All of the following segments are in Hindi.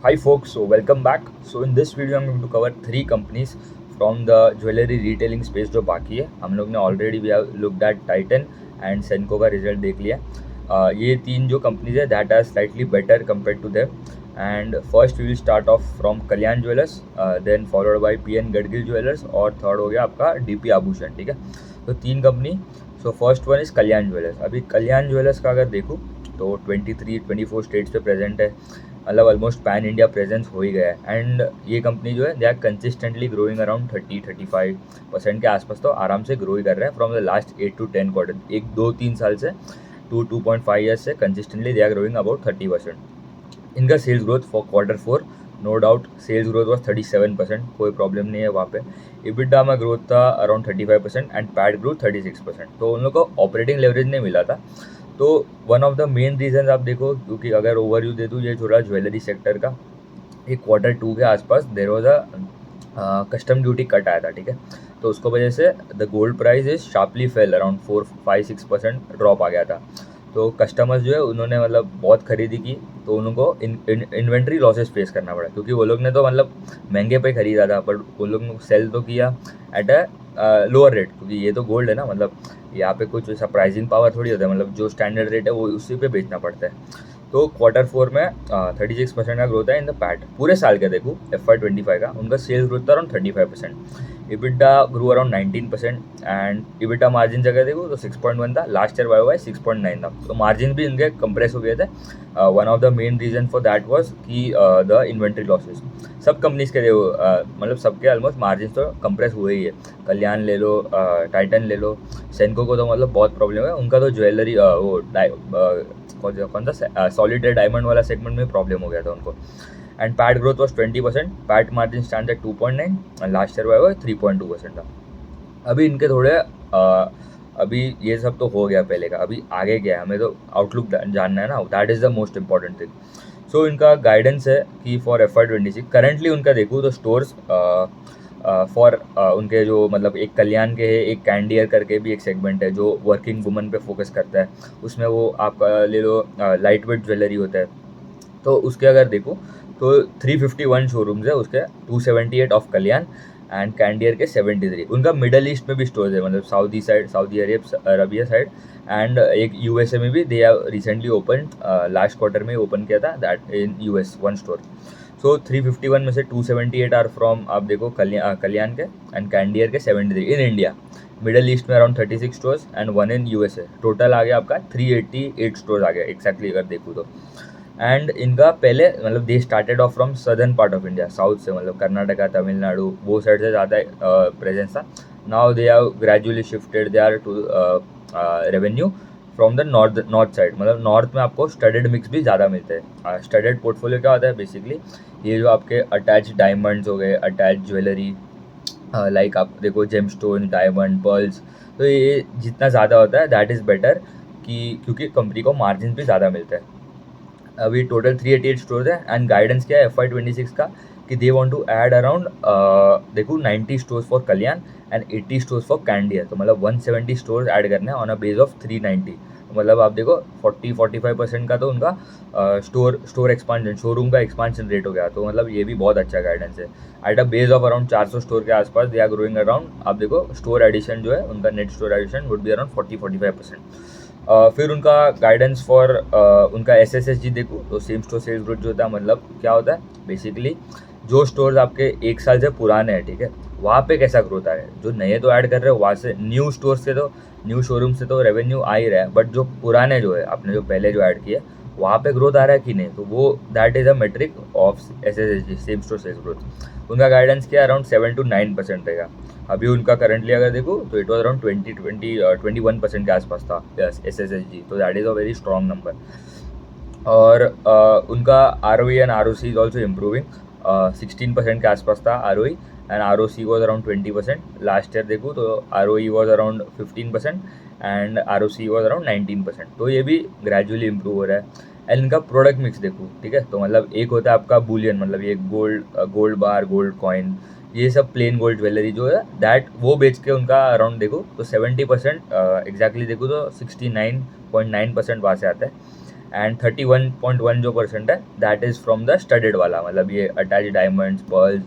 Hi folks, so welcome back. So in this video I'm going to cover three companies from the jewelry retailing space जो बाकी है. हम लोग ने already we have looked at Titan and Senco का रिजल्ट देख लिया. ये तीन जो कंपनीज है that are slightly better compare to them. And first we will start off from Kalyan Jewellers, then followed by PN Gadgil Jewellers और थर्ड हो गया आपका डीपी आभूषण. ठीक है, तो तीन company. So first one is Kalyan Jewellers. अभी कल्याण ज्वेलर्स का अगर देखूँ तो 23-24 स्टेट्स पे प्रेजेंट है, मतलब ऑलमोस्ट पैन इंडिया प्रेजेंस हो ही गया है. एंड ये कंपनी जो है they are consistently growing around 30-35% के आसपास, तो आराम से ग्रो ही कर रहा है from the last 8 to 10 quarter. 1-2-3 साल से 2.5 ईयर्स से consistently they are growing about 30%. इनका sales growth for Q4 no doubt sales growth was 37%, कोई प्रॉब्लम नहीं है वहाँ पे. EBITDA में ग्रोथ था अराउंड 35% एंड पैट ग्रोथ 36%. तो उन लोग को ऑपरेटिंग लेवरेज नहीं मिला था. तो one of the main reason आप देखो, क्योंकि अगर ओवरव्यू दे दूँ ये थोड़ा ज्वेलरी सेक्टर का, एक Q2 के आसपास there was a custom duty cut आया था. ठीक है, तो उसको वजह से the gold price is sharply fell around 4-5-6% drop आ गया था. तो कस्टमर्स जो है उन्होंने मतलब बहुत खरीदी की, तो उनको इन्वेंट्री लॉसेस फेस करना पड़ा, क्योंकि वो लोग ने तो मतलब महंगे पे खरीदा था पर वो लोग ने सेल तो किया एट अ लोअर रेट, क्योंकि ये तो गोल्ड है ना, मतलब यहाँ पे कुछ ऐसा प्राइसिंग पावर थोड़ी होता है, मतलब जो स्टैंडर्ड रेट है वो उसी पे बेचना पड़ता है. तो Q4 में 36% का ग्रोथ है इन द पैट. पूरे साल का देखूँ FY25 का उनका सेल्स ग्रोथ था around 35%. EBITDA grow around 19% and EBITDA margin अगर देखो तो 6.1 था. लास्ट ईयर वाई 6.9 था. तो मार्जिन भी इनके कंप्रेस हो गए थे. One of the main reason for that was कि द इन्वेंट्री लॉसेस. सब कंपनीज के देखो मतलब सबके ऑलमोस्ट मार्जिन तो कंप्रेस हुए ही है. कल्याण ले लो, टाइटन ले लो, सेनको को तो मतलब बहुत प्रॉब्लम है. उनका तो ज्वेलरी वो कौन सा सॉलिड डायमंड वाला सेगमेंट में प्रॉब्लम हो गया था उनको. And PAT growth was 20%. PAT margin stand at 2.9 and last year Y 3.2% था. अभी इनके थोड़े अभी ये सब तो हो गया पहले का, अभी आगे क्या है हमें तो आउटलुक जानना है ना, that is the most important thing. So इनका गाइडेंस है कि फॉर FY26 करेंटली उनका देखूँ तो स्टोर्स फॉर उनके जो मतलब एक कल्याण के है, एक कैंडियर करके भी एक सेगमेंट है जो वर्किंग वुमन पे फोकस करता है. उसमें वो आपका ले लो लाइट वेट ज्वेलरी होता है. तो उसके अगर देखो तो 351 शोरूम्स है उसके, 278 ऑफ कल्याण एंड कैंडियर के 73. उनका मिडल ईस्ट में भी स्टोर्स है, मतलब Saudi side, Saudi Arabia side, and एक यूएसए में भी they have recently open, last quarter में ओपन किया था that in US one store. So 351 में से 278 आर फ्रॉम आप देखो कल्याण के एंड कैंडियर के 73 इन इंडिया. मिडल ईस्ट में around 36 stores and one in USA. Total आ गया आपका 388 स्टोर्स आ गया एक्जैक्टली अगर देखूँ तो. एंड इनका पहले मतलब they started off from southern part of India, south से, मतलब कर्नाटका, तमिलनाडु, वो साइड से ज़्यादा प्रेजेंस था. Now they have gradually shifted they are to revenue from the north side. मतलब नॉर्थ में आपको स्टडेड मिक्स भी ज़्यादा मिलते हैं. स्टडेड पोर्टफोलियो क्या होता है बेसिकली, ये जो आपके अटैच डायमंड्स हो गए, अटैच ज्वेलरी लाइक आप देखो जेम स्टोन, डायमंड, पर्ल्स, तो ये जितना ज़्यादा होता है दैट इज़ बेटर, कि क्योंकि कंपनी को मार्जिन भी ज़्यादा मिलता है. अभी टोटल 388 स्टोर्स है एंड गाइडेंस क्या है FY26 का कि they want to add around देखो 90 stores for Kalyan and 80 stores for Candere. तो मतलब 170 स्टोर्स ऐड करने हैं ऑन अ बेस ऑफ 390. मतलब आप देखो 40-45% का तो उनका स्टोर एक्सपांशन, शोरूम का एक्सपांशन रेट हो गया. तो मतलब ये भी बहुत अच्छा गाइडेंस है. At a base of around 400 store के आसपास दे आर ग्रोइंग अराउंड, आप देखो स्टोर एडिशन जो है उनका net store addition would be around 40-45%. फिर उनका गाइडेंस फॉर उनका SSSG देखो तो सेम स्टोर सेल्स ग्रोथ जो होता है, मतलब क्या होता है बेसिकली, जो स्टोर्स आपके एक साल से पुराने हैं, ठीक है, वहाँ पे कैसा ग्रोथ आ रहा है. जो नए तो ऐड कर रहे हो वहाँ से, न्यू स्टोर से तो, न्यू शोरूम से तो रेवेन्यू आ ही रहा है, बट जो पुराने जो है आपने जो पहले जो ऐड किया वहाँ पे ग्रोथ आ रहा है कि नहीं, तो वो that is a metric of SSSG, same store sales growth. उनका गाइडेंस क्या अराउंड 7-9% रहेगा. अभी उनका करंटली अगर देखो तो इट वॉज अराउंड 21% के आसपास था SSSG, तो that is a very strong number. और उनका ROE and ROC is also improving. 16% के आसपास था ROE and ROC was around 20%. Last year देखो तो ROE was around 15% and ROC was around 19%. तो ये भी ग्रेजुअली इम्प्रूव हो रहा है. एंड इनका प्रोडक्ट मिक्स देखो, ठीक है, तो मतलब एक होता है आपका बुलियन, मतलब ये गोल्ड बार, गोल्ड कॉइन, ये सब प्लेन गोल्ड ज्वेलरी जो है दैट वो बेच के उनका अराउंड देखो तो 70% एग्जैक्टली देखो तो 69.9% वहाँ से आता है. एंड 31.1 जो परसेंट है that is from the studded वाला, मतलब ये अटैच डायमंड्स, पर्ल्स,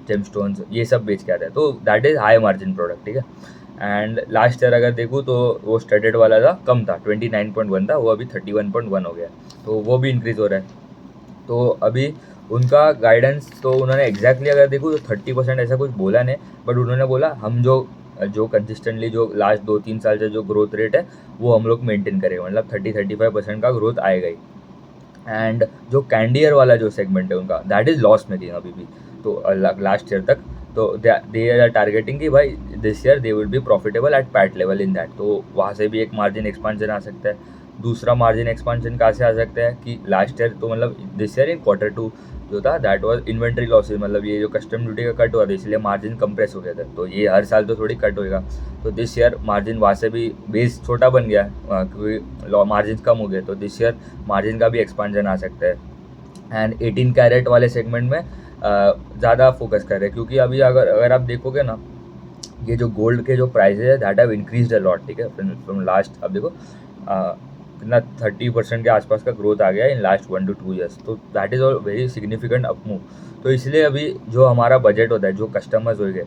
जेमस्टोन्स ये सब बेच के आता है, तो that is high margin product, ठीक है। एंड लास्ट ईयर अगर देखूँ तो वो स्टडेड वाला था कम था, 29.1 था, वो अभी 31.1 हो गया, तो वो भी इंक्रीज़ हो रहा है। तो अभी उनका गाइडेंस तो उन्होंने एग्जैक्टली अगर देखूँ तो 30% ऐसा कुछ बोला नहीं, बट उन्होंने बोला हम जो जो कंसिस्टेंटली जो लास्ट 2-3 साल से जो ग्रोथ रेट है वो हम लोग मेंटेन करेंगे, मतलब 30-35% का ग्रोथ आएगा ही। एंड जो कैंडियर वाला जो सेगमेंट है उनका दैट इज़ लॉस मेकिंग अभी भी, तो लास्ट ईयर तक, तो दे आर टारगेटिंग कि भाई this year they will be profitable at PAT level in that, तो वहाँ से भी एक मार्जिन एक्सपांशन आ सकता है। दूसरा मार्जिन एक्सपांशन कहाँ से आ सकता है कि लास्ट ईयर तो मतलब दिस ईयर इन Q2 जो था दैट वाज इन्वेंट्री लॉसेज, मतलब ये जो कस्टम ड्यूटी का कट हुआ था इसलिए मार्जिन कंप्रेस हो गया था, तो ये हर साल तो थोड़ी कट होएगा, तो दिस ईयर मार्जिन वहाँ से भी बेस छोटा बन गया क्योंकि मार्जिन कम हो गए, तो दिस ईयर मार्जिन का भी एक्सपांशन आ सकता है। एंड 18 कैरेट वाले सेगमेंट में ज़्यादा फोकस कर रहे हैं, क्योंकि अभी अगर अगर आप देखोगे ना ये जो गोल्ड के जो प्राइसेज है that have increased a lot, ठीक है, फ्रॉम लास्ट, अब देखो कितना 30% के आसपास का ग्रोथ आ गया इन लास्ट 1 to 2 ईयर्स, तो that is all very significant up move. तो इसलिए अभी जो हमारा बजट होता है, जो कस्टमर्स हो गए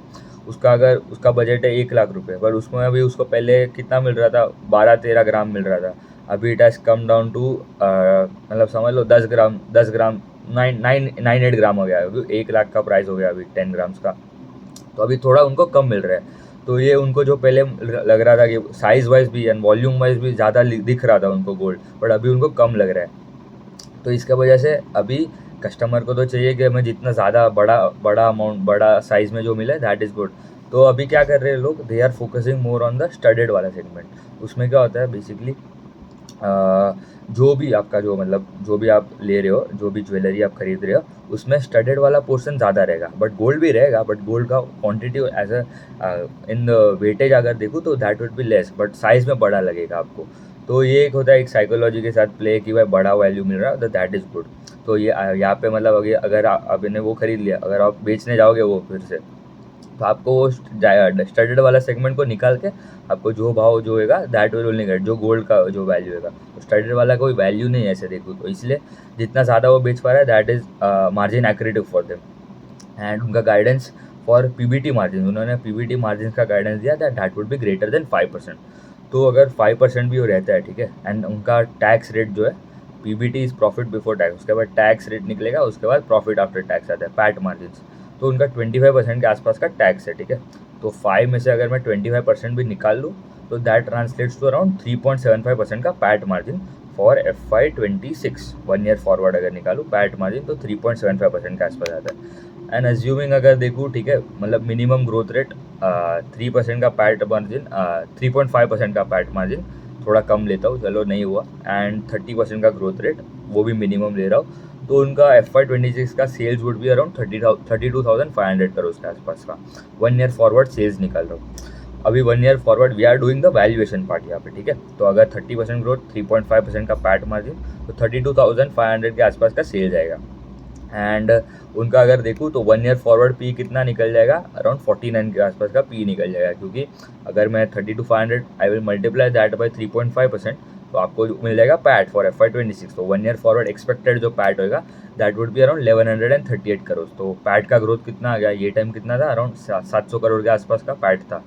उसका, अगर उसका बजट है 1 लाख रुपये, पर उसमें अभी उसको पहले कितना मिल रहा था, 12-13 ग्राम मिल रहा था, अभी it has come down to मतलब समझ लो 10 ग्राम 9-8 ग्राम हो गया, अभी 1 लाख का प्राइस हो गया अभी 10 ग्राम्स का, तो अभी थोड़ा उनको कम मिल रहा है। तो ये उनको जो पहले लग रहा था कि साइज़ वाइज भी एंड वॉल्यूम वाइज भी ज़्यादा दिख रहा था उनको गोल्ड, बट अभी उनको कम लग रहा है। तो इसके वजह से अभी कस्टमर को तो चाहिए कि हमें जितना ज़्यादा बड़ा बड़ा अमाउंट बड़ा साइज़ में जो मिले दैट इज़ गुड। तो अभी क्या कर रहे हैं लोग, they are focusing more on the studded वाला सेगमेंट। उसमें क्या होता है बेसिकली, जो भी आपका जो मतलब जो भी आप ले रहे हो, जो भी ज्वेलरी आप खरीद रहे हो, उसमें स्टडेड वाला पोर्शन ज़्यादा रहेगा, बट गोल्ड भी रहेगा, बट गोल्ड का quantity as a in weightage अगर देखूँ तो that would be less, but size में बड़ा लगेगा आपको। तो ये एक होता है एक साइकोलॉजी के साथ प्ले कि भाई बड़ा वैल्यू मिल रहा है तो दैट इज़ गुड। तो ये यहाँ पे मतलब अगर आपने वो खरीद लिया, अगर आप बेचने जाओगे वो फिर से, तो आपको वो स्टडेड वाला सेगमेंट को निकाल के आपको जो भाव जो होगा दैट विल ओनली गेट, जो गोल्ड का जो वैल्यू होगा, तो स्टडेड वाला कोई वैल्यू नहीं है ऐसे देखो, तो इसलिए जितना ज़्यादा वो बेच पा रहा है that is margin accretive for them. And उनका गाइडेंस फॉर पीबीटी मार्जिन, उन्होंने पीबीटी मार्जिन का गाइडेंस दिया that would be greater than 5%। तो अगर 5% भी वो रहता है, ठीक है, एंड उनका टैक्स रेट जो है, PBT is profit before tax, उसके बाद टैक्स रेट निकलेगा, उसके बाद प्रॉफिट आफ्टर टैक्स आता है पैट मार्जिन, तो उनका 25% के आसपास का टैक्स है, ठीक है। तो 5 में से अगर मैं 25% भी निकाल लूँ तो दैट ट्रांसलेट्स टू अराउंड 3.75% का PAT margin for FY26। 1 year forward अगर निकालूँ पैट मार्जिन तो 3.75% के आसपास आता है। एंड अज्यूमिंग अगर देखूँ, ठीक है, मतलब मिनिमम ग्रोथ रेट 3% का पैट मार्जिन, 3.5% का पैट मार्जिन, थोड़ा कम लेता हूँ चलो नहीं हुआ, एंड 30% का ग्रोथ रेट वो भी मिनिमम ले रहा हूँ, तो उनका FY26 का सेल्स वुड भी अराउंड 32,500 करोड़ के आसपास का 1 ईयर फॉरवर्ड सेल्स निकाल रहा हूँ। अभी 1 year forward we are doing the valuation part यहाँ पे, ठीक है। तो अगर 30% ग्रोथ, 3.5% का पैट मार्जिन, तो 32,500 के आसपास का सेल जाएगा। एंड उनका अगर देखूँ तो 1 ईयर फॉरवर्ड पी कितना निकल जाएगा, अराउंड 49 के आसपास का पी निकल जाएगा, क्योंकि अगर मैं 32,500 I will multiply that by 3.5%, तो आपको मिल जाएगा पैट फॉर FY26। तो 1 ईयर फॉरवर्ड एक्सपेक्टेड जो पैट होगा that would be around 1138 crore. तो पैट का ग्रोथ कितना आ गया, ये टाइम कितना था, अराउंड 700 करोड़ के आसपास का पैट था।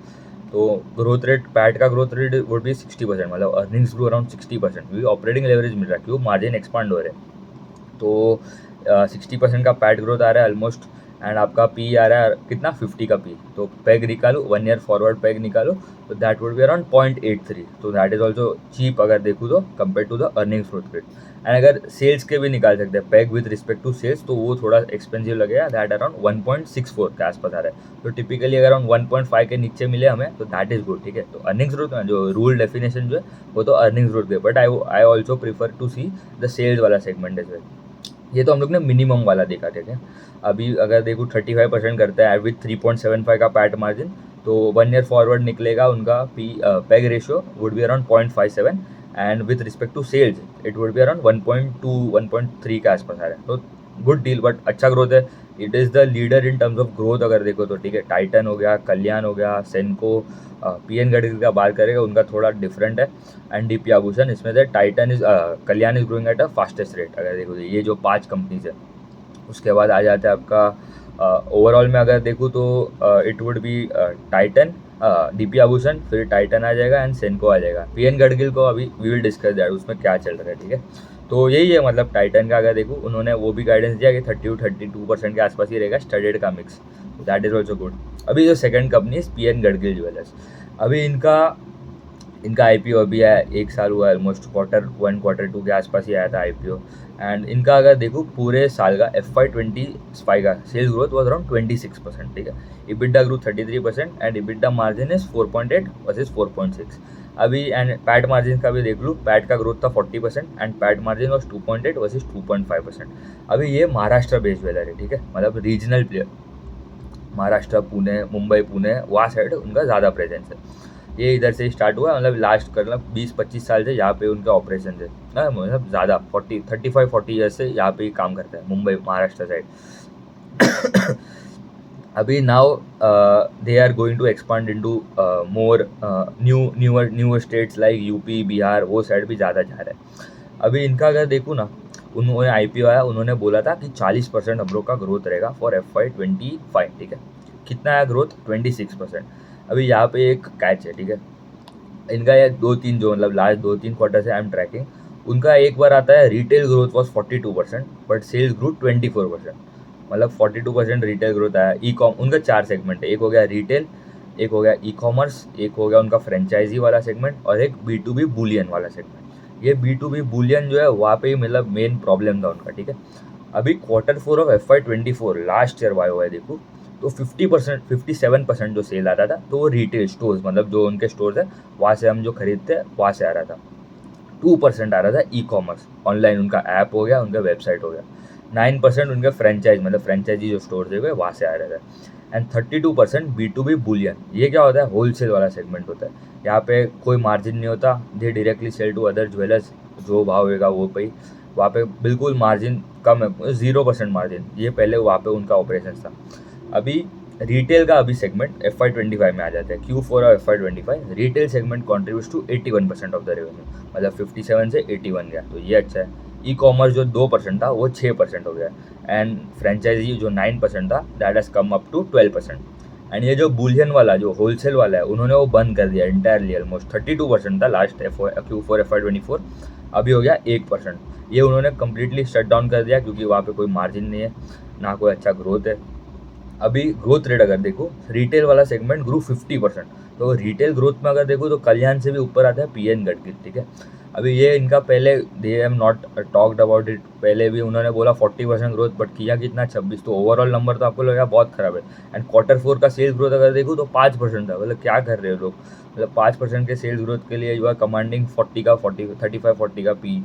तो ग्रोथ रेट, पैट का ग्रोथ रेट वुड भी 60%, मतलब अर्निंग्स ग्रो अराउंड 60%, क्योंकि ऑपरेटिंग लेवरेज मिल रहा है, क्योंकि मार्जिन एक्सपांड हो रहे हैं। तो 60% का पैट ग्रोथ आ रहा है ऑलमोस्ट, एंड आपका पी आ रहा है कितना, 50 का पी। तो पैग निकालो, 1 ईयर फॉरवर्ड पैग निकालो, तो दैट वुड बी अराउंड 0.83। तो दैट इज ऑल्सो चीप अगर देखूँ तो compare to the earnings growth rate. And अगर सेल्स के भी निकाल सकते हैं PEG with respect to sales, तो वो थोड़ा एक्सपेंसिव लगेगा, दैट अराउंड 1.64 के आसपास आ रहा है। तो टिपिकली अगर अराउंड 1.5 के नीचे मिले हमें तो दैट इज गुड, ठीक है। तो अर्निंग्स ग्रोथ जो रूल डेफिनेशन जो है वो तो अर्निंग्स ग्रोथ है, but I also prefer to see the sales वाला सेगमेंट एज वेल। ये तो हम लोग ने मिनिमम वाला देखा, ठीक है। अभी अगर देखो 35% करता है विथ 3.75 का पैट मार्जिन, तो 1 ईयर फॉरवर्ड निकलेगा उनका PEG ratio would be around 0.57, and with respect to sales it would be around 1.2 1.3 के आसपास आ रहा है। तो गुड डील, बट अच्छा ग्रोथ है। It is the leader in terms of growth अगर देखो तो, ठीक है। टाइटन हो गया, कल्याण हो गया, सेनको, पीएन गडकरी का बात करेगा उनका थोड़ा डिफरेंट है, एंड डीपी आभूषण। इसमें से Titan is Kalyan is growing at a fastest rate अगर देखो तो, ये जो 5 कंपनीज है। उसके बाद आ जाता है आपका ओवरऑल में अगर देखूँ तो it would B Titan, DP आभूषण, फिर टाइटन आ जाएगा एंड सेनको आ जाएगा। पीएन गडगिल को अभी वी विल डिस्कस दैट, उसमें क्या चल रहा है, ठीक है। तो यही है मतलब टाइटन का अगर देखूँ, उन्होंने वो भी गाइडेंस दिया कि 30-32% के आसपास ही रहेगा स्टडेड का mix, that is also good. अभी जो सेकंड कंपनी है पीएन गडगिल ज्वेलर्स, अभी इनका आईपीओ अभी है, 1 साल हुआ है ऑलमोस्ट, Q1 Q2 के आसपास ही आया था आईपीओ। एंड इनका अगर देखो पूरे साल का FY25 का सेल्स ग्रोथ वॉज अराउंड 26%, ठीक है। EBITDA grow 33% and EBITDA margin is 4.8 versus 4.6 अभी। एंड पैट मार्जिन का भी देख लूँ, पैट का ग्रोथ था 40% and PAT margin was 2.8 versus 2.5%। अभी ये महाराष्ट्र बेस्ड ज्वेलर है, ठीक है, मतलब रीजनल प्लेयर, महाराष्ट्र, पुणे, मुंबई, पुणे, वहाँ साइड उनका ज़्यादा प्रेजेंस है। ये इधर से ही स्टार्ट हुआ, मतलब लास्ट मतलब 20-25 साल से यहाँ पे उनके ऑपरेशन है ना, मतलब ज़्यादा 35-40 ईयर्स से यहाँ पे ही काम करता है, मुंबई महाराष्ट्र साइड। अभी now they are going to expand into more newer states like UP, Bihar, वो साइड भी ज़्यादा जा रहा है। अभी इनका अगर देखूँ ना, उन्होंने आईपीओ आया, उन्होंने बोला था कि 40% हम लोग का ग्रोथ रहेगा फॉर FY25, ठीक है। कितना आया ग्रोथ? 26%। अभी यहाँ पे एक कैच है, ठीक है। इनका ये 2-3 जो मतलब लास्ट 2-3 क्वार्टर से आई एम ट्रैकिंग, उनका एक बार आता है retail growth was 42% but cells grow 24%, मतलब 42% रिटेल ग्रोथ आया। ई कॉम उनका 4 सेगमेंट है, एक हो गया रिटेल, एक हो गया ई कॉमर्स, एक हो गया उनका फ्रेंचाइजी वाला सेगमेंट, और एक B2B बुलियन वाला सेगमेंट। ये B2B बुलियन जो है वहाँ पे ही मतलब मेन प्रॉब्लम था उनका, ठीक है। अभी Q4 of FY24 last year Y हुआ है देखो तो 50% 57% जो सेल आ रहा था, तो वो रिटेल स्टोर्स, मतलब जो उनके स्टोर्स है वहाँ से हम जो खरीदते हैं वहाँ से आ रहा था। 2% आ रहा था ई कॉमर्स, ऑनलाइन उनका ऐप हो गया, उनका वेबसाइट हो गया। 9% उनके फ्रेंचाइज, मतलब फ्रेंचाइजी जो स्टोर्स है वहाँ से आ रहा था। And 32% B2B Boolean. ये क्या होता है? होलसेल वाला सेगमेंट होता है। यहाँ पे कोई मार्जिन नहीं होता, they directly sell to other jewellers, जो भाव होगा वो पे ही, वहाँ पे बिल्कुल मार्जिन कम है, 0% मार्जिन। ये पहले वहाँ पे उनका ऑपरेशन था। अभी रिटेल का अभी सेगमेंट FY25 में आ जाता है, Q4 और FY25 retail segment contributes to 81% of the revenue, मतलब 57 से 81 गया, तो ये अच्छा है। ई कॉमर्स जो 2% था वो 6% हो गया, एंड फ्रेंचाइजी जो 9% था that has come up to 12%। And ये जो बुलियन वाला जो होलसेल वाला है, उन्होंने वो बंद कर दिया इंटायरली, ऑलमोस्ट 32% था लास्ट Q4 FY24, अभी हो गया 1%। ये उन्होंने कम्प्लीटली शट डाउन कर दिया क्योंकि वहाँ पे कोई मार्जिन नहीं है, ना कोई अच्छा ग्रोथ है। अभी ग्रोथ रेट अगर देखो, रिटेल वाला सेगमेंट ग्रो 50%, तो रिटेल ग्रोथ में अगर देखो तो कल्याण से भी ऊपर आता है पीएन गडकरी, ठीक है। अभी ये इनका पहले they have not talked about it, पहले भी उन्होंने बोला 40% ग्रोथ, बट किया कितना? 26, तो ओवरऑल नंबर तो आपको लगेगा बहुत खराब है। एंड Q4 का सेल्स ग्रोथ अगर देखो तो 5% था, मतलब क्या कर रहे हो लोग, मतलब 5% के सेल्स ग्रोथ के लिए यू आर कमांडिंग 35-40 का पी।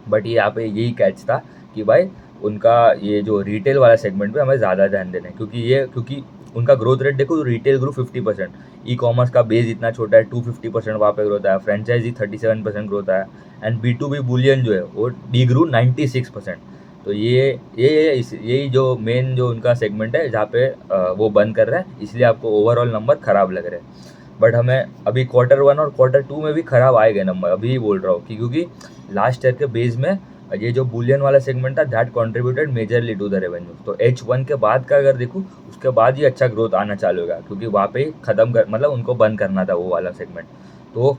बट ये यहाँ पे यही कैच था कि भाई उनका ये जो रिटेल वाला सेगमेंट पे हमें ज़्यादा ध्यान देना है, क्योंकि उनका ग्रोथ रेट देखो तो रिटेल ग्रो 50%, ई कॉमर्स का बेस इतना छोटा है, 250% वहाँ पे ग्रोथ आया, फ्रेंचाइजी 37% ग्रोथ आया, एंड B2B बुलियन जो है वो डी ग्रू 96%। तो यही जो मेन जो उनका सेगमेंट है जहाँ पे वो बंद कर रहा है, इसलिए आपको ओवरऑल नंबर ख़राब लग रहे हैं। बट हमें अभी Q1 और Q2 में भी ख़राब आएगा नंबर, अभी ही बोल रहा हूँ क्योंकि लास्ट ईयर के बेस में ये जो बुलियन वाला सेगमेंट था that contributed majorly to the revenue. तो H1 के बाद का अगर देखूँ, उसके बाद ही अच्छा ग्रोथ आना चालू होगा, क्योंकि वहाँ पे ख़त्म कर मतलब उनको बंद करना था वो वाला सेगमेंट। तो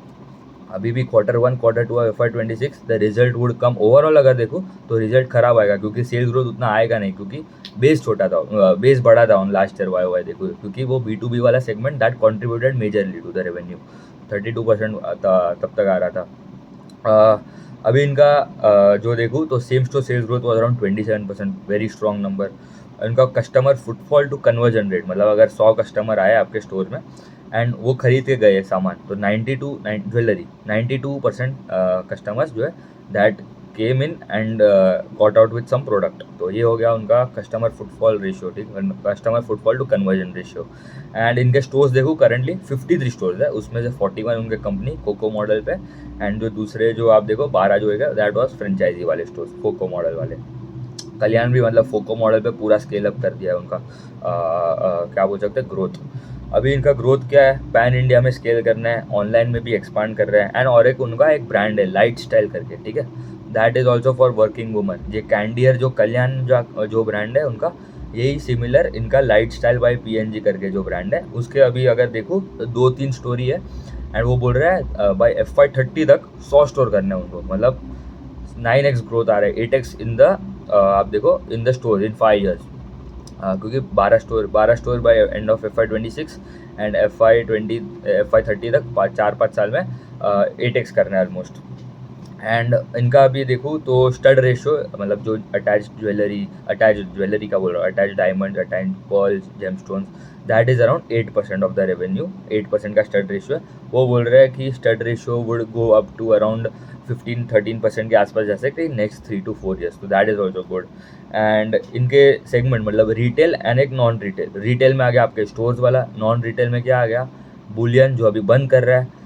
अभी भी Q1 Q2 और FY26 the result would come, overall अगर देखो तो रिजल्ट खराब आएगा, क्योंकि सेल्स ग्रोथ उतना आएगा नहीं, क्योंकि बेस छोटा था, बेस बड़ा था ऑन लास्ट ईयर वाई देखो, क्योंकि वो B2B वाला segment that contributed majorly to the revenue, 32% तब तक आ रहा था। अभी इनका जो देखूँ तो same store sales growth was around 27%, very strong number. इनका customer footfall to conversion rate, मतलब अगर 100 कस्टमर आए आपके स्टोर में एंड वो खरीद के गए सामान, तो 92% कस्टमर्स जो है that came in and got out with some product. तो ये हो गया उनका कस्टमर फुटफॉल रेशियो, ठीक, customer footfall to conversion ratio. And इनके स्टोर्स देखो करंटली 53 स्टोर्स है, उसमें से 41 उनके कंपनी कोको मॉडल पे, एंड जो दूसरे जो आप देखो 12 जो है दैट वाज फ्रेंचाइजी वाले स्टोर्स कोको मॉडल वाले। कल्याण भी मतलब फोको मॉडल पे पूरा स्केल अप कर दिया है उनका क्या बोल सकते हैं ग्रोथ। अभी इनका ग्रोथ क्या है, पैन इंडिया में स्केल करना है, ऑनलाइन में भी एक्सपांड कर रहे हैं, एंड और एक उनका एक ब्रांड है लाइट स्टाइल करके, ठीक है, that is also for working woman. ये कैंडियर जो कल्याण जो ब्रांड है उनका, यही सिमिलर इनका लाइट स्टाइल बाई PNG करके जो ब्रांड है उसके अभी अगर देखो तो 2-3 स्टोरी है, एंड वो बोल रहा है बाई FY30 तक 100 स्टोर करने हैं उनको, मतलब 9x ग्रोथ आ रहा है, 8x इन द आप देखो in the store in 5 years, क्योंकि 12 store bye and of FY26 and FY30 तक 4-5 साल में 8x करना है ऑलमोस्ट। एंड इनका अभी देखूँ तो स्टड रेशो, मतलब जो अटैच ज्वेलरी का बोल रहा हूँ, attach diamond, attach pearls, gemstones, that is around 8% of the revenue, 8% का स्टड रेशो है। वो बोल रहे हैं कि stud ratio would go up to around 15-13% के आसपास जा सकते हैं नेक्स्ट 3 to 4 ईयर्स, तो that is also good. And इनके सेगमेंट मतलब रिटेल एंड एक नॉन रिटेल, रिटेल में आ गया आपके स्टोर्स वाला, नॉन रिटेल में क्या आ गया, बुलियन जो अभी बंद कर रहा है,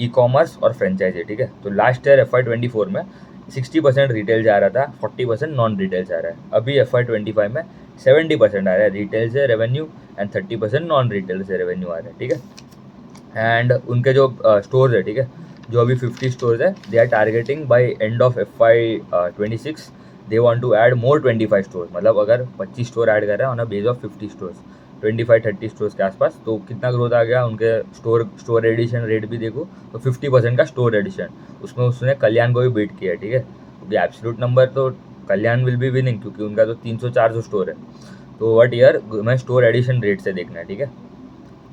ई कॉमर्स और फ्रेंचाइजी, ठीक है। तो लास्ट ईयर FY24 में 60% रिटेल जा रहा था, 40% नॉन रिटेल जा रहा है। अभी FY25 में 70% आ रहा है रिटेल से रेवेन्यू एंड 30% नॉन रिटेल से रेवेन्यू आ रहा है, ठीक है। एंड उनके जो स्टोर्स है, ठीक है, जो अभी 50 स्टोर्स है, they are targeting by end of FY26 they want to add more 25 stores, मतलब अगर 25 स्टोर ऐड कर रहे हैं on a base of 50 stores, 25-30 stores के आसपास, तो कितना ग्रोथ आ गया उनके स्टोर एडिशन रेट भी देखो तो 50% का स्टोर एडिशन, उसमें उसने कल्याण को भी बीट किया है, ठीक है, क्योंकि एब्सोल्यूट नंबर तो कल्याण विल बी विनिंग क्योंकि उनका तो 300-400 स्टोर है। तो वट ईयर मैं स्टोर एडिशन रेट से देखना है, ठीक है।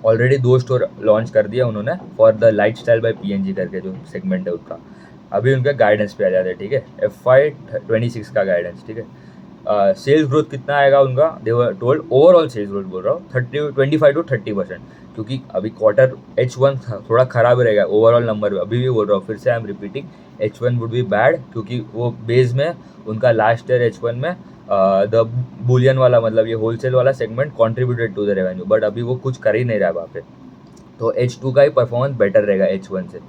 ऑलरेडी 2 स्टोर लॉन्च कर दिया उन्होंने for the light style by PNG करके जो सेगमेंट है उसका। अभी उनका गाइडेंस पे आ जाता है, ठीक है, FY26 का गाइडेंस, ठीक है। सेल्स ग्रोथ कितना आएगा उनका, they were told, overall sales growth बोल रहा हूँ 25 to 30%, क्योंकि अभी क्वार्टर H1 थोड़ा खराब रहेगा ओवरऑल नंबर में, अभी भी बोल रहा हूँ फिर से, I am repeating, H1 would be bad, क्योंकि वो बेस में उनका लास्ट ईयर H1 में द बुलियन वाला, मतलब ये होलसेल वाला segment contributed to the revenue, but अभी वो कुछ कर ही नहीं रहा है वहाँ पे, तो H2 का ही परफॉर्मेंस बेटर रहेगा H1 से।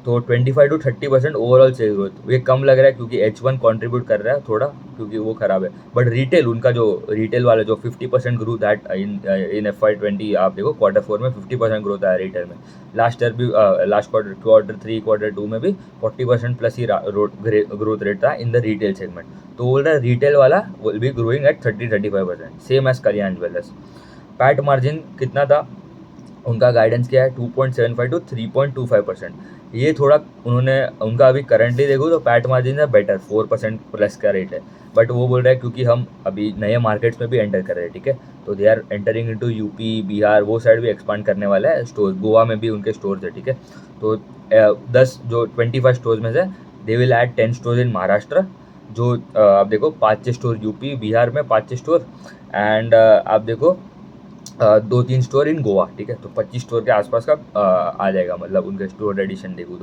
तो 25 to 30% ओवरऑल सेल ग्रोथ, ये कम लग रहा है क्योंकि H1 कंट्रीब्यूट कर रहा है थोड़ा, क्योंकि वो खराब है, बट रिटेल उनका जो रिटेल वाला जो 50% ग्रोथ दैट इन FY20 आप देखो Q4 में 50% ग्रोथ आया रिटेल में, लास्ट ईयर भी लास्ट Q3 Q2 में भी 40% प्लस ही ग्रोथ रेट था इन द रिटेल सेगमेंट। तो बोल रहा है रिटेल वाला will be growing at 30-35%, same as Kalyan Jewellers. PAT margin कितना था उनका, गाइडेंस क्या है 2.75 to 3.25%, ये थोड़ा उन्होंने उनका अभी करंटली देखो तो पैट मार्जिन है बेटर 4% प्लस का रेट है, बट वो बोल रहा है क्योंकि हम अभी नए मार्केट्स में भी एंटर कर रहे हैं, ठीक है, तो they are entering into UP Bihar, वो साइड भी एक्सपांड करने वाला है, स्टोर गोवा में भी उनके स्टोर्स है, ठीक है। तो 25 स्टोर्स में से they will add 10 stores in Maharashtra, जो आप देखो 5-6 स्टोर यूपी बिहार में, 5-6 स्टोर, एंड आप देखो 2-3 स्टोर इन गोवा, ठीक है, तो 25 स्टोर के आसपास का आ जाएगा, मतलब उनके स्टोर एडिशन देखूँ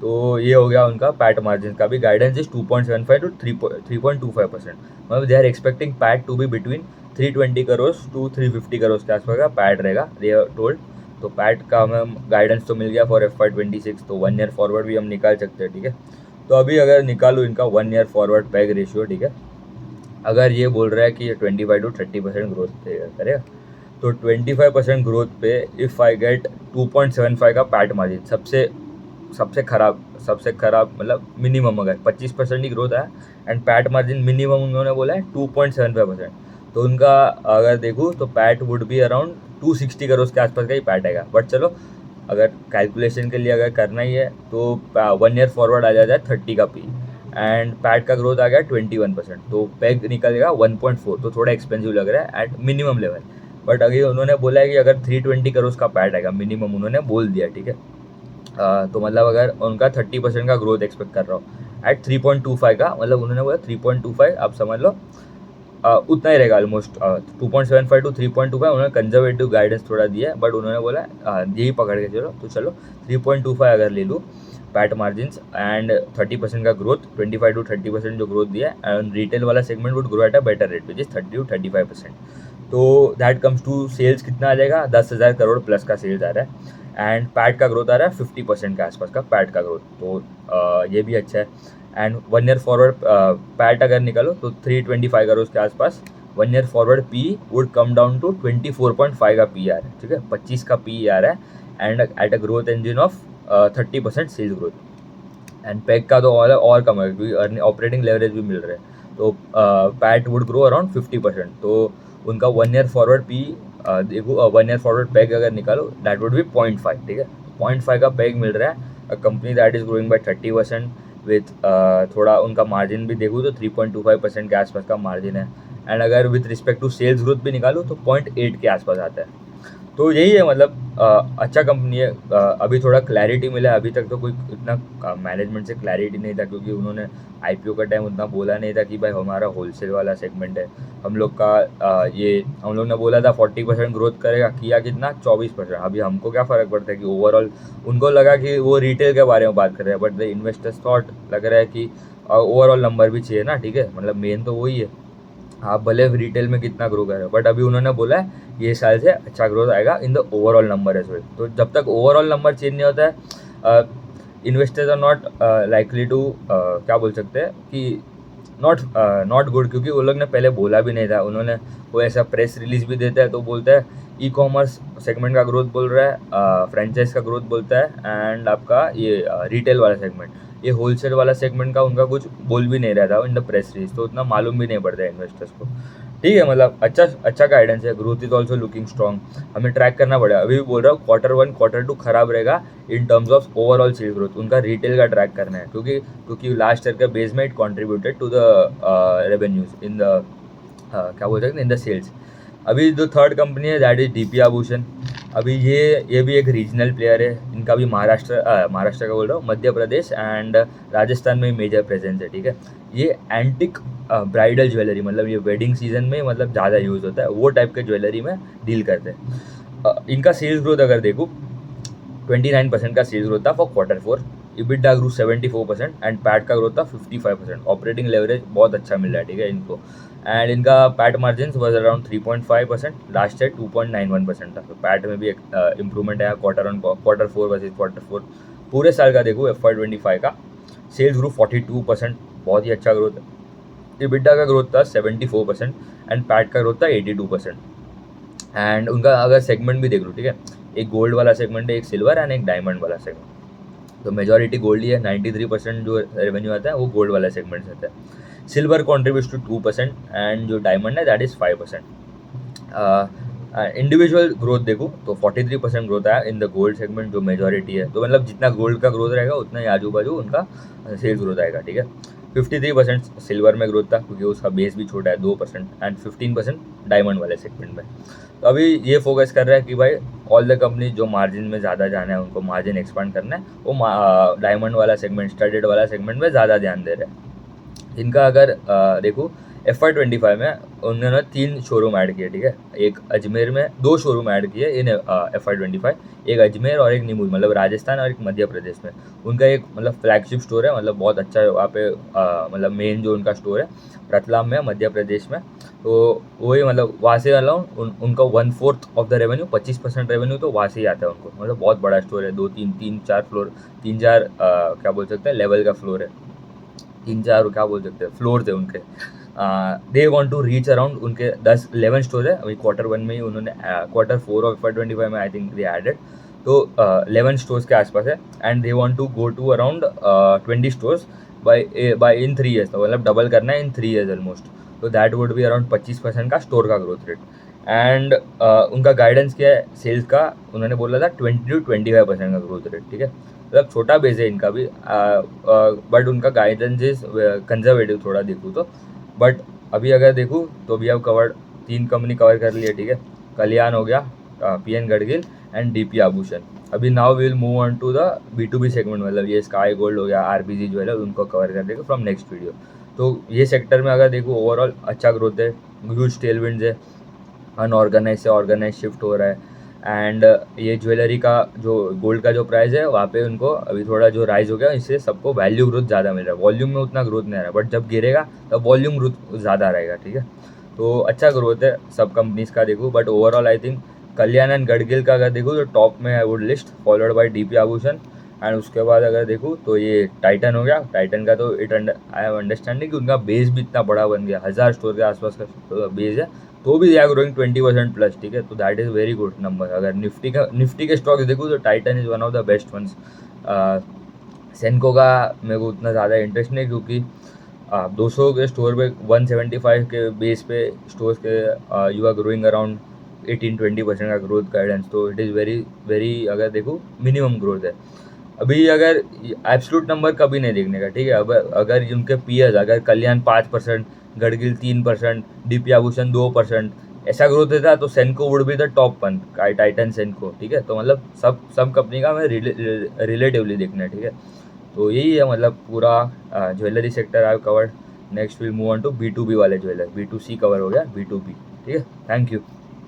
तो ये हो गया उनका पैट मार्जिन का भी गाइडेंस इज 2.75 to 3.25%, मतलब they are expecting PAT to be between 320 crore to 350 crore के आसपास का पैट रहेगा, दे आर टोल्ड। तो पैट का हमें गाइडेंस तो मिल गया फॉर FY26, तो 1 ईयर फॉरवर्ड भी हम निकाल सकते हैं, ठीक है। तो अभी अगर निकालूँ इनका 1 ईयर फॉरवर्ड पैग रेशियो, ठीक है, अगर ये बोल रहा है कि ये 25 to 30% ग्रोथ करेगा, तो 25% ग्रोथ पे इफ़ आई गेट 2.75 का पैट मार्जिन, सबसे खराब मतलब मिनिमम अगर 25% की ग्रोथ है एंड पैट मार्जिन मिनिमम उन्होंने बोला है 2.75%, तो उनका अगर देखूँ तो PAT would be around 260 crore के आसपास का ही पैट आएगा। बट चलो अगर कैलकुलेशन के लिए अगर करना ही है तो 1 ईयर फॉरवर्ड आ जाता है 30 का पी, एंड पैट का ग्रोथ आ गया 21%, तो पैग निकलेगा 1.4, तो थोड़ा एक्सपेंसिव लग रहा है एट मिनिमम लेवल। बट अभी उन्होंने बोला है कि अगर 320 करोड़ का पैट आएगा मिनिमम, उन्होंने बोल दिया, ठीक है। तो मतलब अगर उनका 30% का ग्रोथ एक्सपेक्ट कर रहा हूँ एट 3.25 का, मतलब उन्होंने बोला 3.25 आप समझ लो उतना ही रहेगा ऑलमोस्ट 2.75 to 3.25, उन्होंने कंजर्वेटिव गाइडेंस थोड़ा दिया है, बट उन्होंने बोला यही पकड़ के चलो, तो चलो 3.25 अगर ले लूँ पैट मार्जिन एंड 30% का ग्रोथ, 25 to 30% जो ग्रोथ दिया है, एंड रिटेल वाला segment would grow at a better rate which is 30 to 35%, तो दैट कम्स टू सेल्स कितना आ जाएगा 10,000 करोड़ प्लस का सेल्स आ रहा है, एंड पैट का ग्रोथ आ रहा है 50% के आसपास का पैट का ग्रोथ, तो ये भी अच्छा है। एंड 1 ईयर फॉरवर्ड पैट अगर निकालो तो 325 करोड़ के आसपास 1 year forward P would come down to 24.5 का पी आर है, ठीक है, 25 का पी आर है and at a growth engine of 30% sales growth. And पैक का तो और कम है क्योंकि ऑपरेटिंग लेवरेज भी मिल रहा है, तो पैट वुड ग्रो अराउंड 50%। तो उनका 1 ईयर फॉरवर्ड पी देखो 1 ईयर फॉरवर्ड पैक अगर निकालो दैट वुड बी 0.5, ठीक है, 0.5 का पैक मिल रहा है। Company that is growing by 30% with थोड़ा उनका मार्जिन भी देखूँ तो 3.25% के आसपास का मार्जिन है। एंड अगर with respect to sales growth भी निकालो तो 0.8 के आसपास आता है। तो यही है, मतलब अच्छा कंपनी है। अभी थोड़ा क्लैरिटी मिला है, अभी तक तो कोई इतना मैनेजमेंट से क्लैरिटी नहीं था क्योंकि उन्होंने आईपीओ का टाइम उतना बोला नहीं था कि भाई हमारा होलसेल वाला सेगमेंट है हम लोग का। हम लोग ने बोला था 40% ग्रोथ करेगा, किया कितना 24%। अभी हमको क्या फ़र्क पड़ता है कि ओवरऑल उनको लगा कि वो रिटेल के बारे में बात कर रहे हैं, बट द इन्वेस्टर्स थॉट लग रहा है कि ओवरऑल नंबर भी चाहिए ना, ठीक है, मतलब मेन तो वही है, आप भले रिटेल में कितना ग्रो कर रहे हो, बट अभी उन्होंने बोला है ये साल से अच्छा ग्रोथ आएगा in the overall number as well. तो जब तक ओवरऑल नंबर चेंज नहीं होता है investors are not likely to क्या बोल सकते हैं कि नॉट गुड, क्योंकि वो लोग ने पहले बोला भी नहीं था। उन्होंने कोई ऐसा प्रेस रिलीज भी देता है तो बोलता है ई कॉमर्स सेगमेंट का ग्रोथ बोल रहा है, फ्रेंचाइज का ग्रोथ बोलता है, एंड आपका ये रिटेल वाला सेगमेंट, ये होलसेल वाला सेगमेंट का उनका कुछ बोल भी नहीं रहा था इन द प्रेस रिलीज, तो उतना मालूम भी नहीं पड़ता है इन्वेस्टर्स को। ठीक है, मतलब अच्छा गाइडेंस है, growth is also looking strong, हमें ट्रैक करना पड़ेगा। अभी भी बोल रहा हूँ Q1 Q2 खराब रहेगा in terms of overall sale growth, उनका रिटेल का ट्रैक करना है क्योंकि लास्ट ईयर का बेस में it contributed to the revenues in the क्या बोल सकते हैं इन द सेल्स। अभी जो थर्ड कंपनी है दैट इज डीपी आभूषण। अभी ये भी एक रीजनल प्लेयर है, इनका भी महाराष्ट्र का बोल रहा हूँ, मध्य प्रदेश एंड राजस्थान में मेजर प्रेजेंस है, ठीक है। ये एंटिक ब्राइडल ज्वेलरी, मतलब ये वेडिंग सीजन में मतलब ज़्यादा यूज़ होता है वो टाइप के ज्वेलरी में डील करते हैं। इनका सेल्स ग्रोथ अगर देखो 29% का सेल्स ग्रोथ था for Q4, EBITDA grow 74% and PAT का ग्रोथ था 55%। ऑपरेटिंग लेवरेज बहुत अच्छा मिल रहा है, ठीक है, इनको। एंड इनका PAT margin was around 3.5%, last year 2.91% था, तो पैट में भी एक इम्प्रूवमेंट है Q4 वर्सेज Q4। पूरे साल का देखो FY25 का सेल्स ग्रो 42%, बहुत ही अच्छा ग्रोथ है। EBITDA का ग्रोथ था 74% एंड पैट का ग्रोथ था 82%। एंड उनका अगर सेगमेंट भी देख लो, ठीक है, एक गोल्ड वाला सेगमेंट है, एक सिल्वर एंड एक डायमंड वाला सेगमेंट। तो मेजॉरिटी गोल्ड ही है, 93% जो रेवेन्यू आता है वो गोल्ड वाला सेगमेंट से आता है। सिल्वर कॉन्ट्रीब्यूट्स टू 2% एंड जो डायमंड है दैट इज़ 5%। इंडिविजुअल ग्रोथ देखो तो 43% ग्रोथ आया इन द गोल्ड सेगमेंट जो मेजॉरिटी है, तो मतलब जितना गोल्ड का ग्रोथ रहेगा उतना ही आजू बाजू उनका सेल्स ग्रोथ आएगा, ठीक है। 53% सिल्वर में ग्रोथ था क्योंकि उसका बेस भी छोटा है 2% एंड 15% डायमंड वाले सेगमेंट में। तो अभी ये फोकस कर रहा है कि भाई ऑल द कंपनी जो मार्जिन में ज़्यादा जाना है, उनको मार्जिन एक्सपांड करना है, वो डायमंड वाला सेगमेंट, स्टडेड वाला सेगमेंट में ज़्यादा ध्यान दे रहे हैं। इनका अगर देखो FY25 में उन्होंने 3 शोरूम ऐड किए, ठीक है, एक अजमेर में 2 शोरूम ऐड किए इन FY25, एक अजमेर और एक नीमू, मतलब राजस्थान और एक मध्य प्रदेश में। उनका एक मतलब फ्लैगशिप स्टोर है, मतलब बहुत अच्छा है वहाँ पे, मतलब मेन जो उनका स्टोर है रतलाम में, मध्य प्रदेश में। तो वही मतलब वहाँ से अलाउंड उनका 1/4 ऑफ द रेवेन्यू, 25% रेवेन्यू तो वहाँ से ही आता है उनको, मतलब बहुत बड़ा स्टोर है, 2-3-4 फ्लोर, 3-4 क्या बोल सकते हैं लेवल का फ्लोर है, 3-4 क्या बोल सकते हैं फ्लोर थे उनके। They want to reach around उनके 10-11 स्टोर है। अभी Q1 में ही उन्होंने Q4 ऑफ FY25 में आई थिंक दे एडेड, तो 11 स्टोर्स के आसपास है and they want to go to around 20 stores by in 3 years, तो मतलब डबल करना है इन 3 ईयर्स ऑलमोस्ट। तो दैट वुड बी अराउंड 25% का स्टोर का ग्रोथ रेट। एंड उनका गाइडेंस क्या है सेल्स का, उन्होंने बोला था 20-25% का ग्रोथ रेट, ठीक है, मतलब छोटा बेस है इनका भी, बट उनका गाइडेंस इज कंजर्वेटिव थोड़ा देखूँ तो। बट अभी अगर देखूँ तो अभी अब कवर्ड 3 कंपनी कवर कर ली है, ठीक है, कल्याण हो गया, PN Gadgil and DP Abhushan. अभी now will move on to the B2B segment, मतलब ये स्काई गोल्ड हो गया, RBG ज्वेलर, उनको कवर कर देगा फ्रॉम नेक्स्ट वीडियो। तो ये सेक्टर में अगर देखो ओवरऑल अच्छा ग्रोथ है, ह्यूज टेलविंड्स है, अनऑर्गेनाइज से ऑर्गेनाइज शिफ्ट हो रहा है। एंड ये ज्वेलरी का जो गोल्ड का जो प्राइस है वहाँ पे उनको अभी थोड़ा जो राइज हो गया, इससे सबको वैल्यू ग्रोथ ज़्यादा मिल रहा है, वॉल्यूम में उतना ग्रोथ नहीं आ रहा है, बट जब गिरेगा तब वॉल्यूम ग्रोथ ज़्यादा रहेगा, ठीक है। तो अच्छा ग्रोथ है सब कंपनीज का देखो, but overall I think Kalyan and Gadgil का अगर देखो तो टॉप में I would list, followed by DP आभूषण एंड उसके बाद अगर देखूँ तो ये टाइटन हो गया। टाइटन का तो आई हैव अंडरस्टैंडिंग कि उनका बेस भी इतना बड़ा बन गया, 1000 स्टोर के आसपास का बेस है, तो भी दे आर ग्रोइंग 20% प्लस, ठीक है। तो that is very good number. अगर निफ्टी के स्टॉक्स देखूँ तो Titan is one of the best ones. Senco का मेरे को उतना ज़्यादा इंटरेस्ट नहीं, क्योंकि 200 के स्टोर पे 175 के बेस पे स्टोर्स के यू आर ग्रोइंग अराउंड 18-20% का ग्रोथ गाइडेंस, तो इट इज़ वेरी वेरी, अगर देखो मिनिमम ग्रोथ है अभी। अगर एब्सोल्यूट नंबर कभी नहीं देखने का, ठीक है। अब अगर उनके पीएस, अगर कल्याण 5%, गडगिल 3%, डीपी आभूषण 2% ऐसा ग्रोथ देता तो Senco would be the top one, Titan Senco, ठीक है। तो मतलब सब कंपनी का हमें रिलेटिवली देखना है, ठीक है। तो यही है मतलब पूरा jewellery sector I covered. Next will move on to B2B वाले ज्वेलर, B2C कवर हो गया, B2B, ठीक है। Thank you.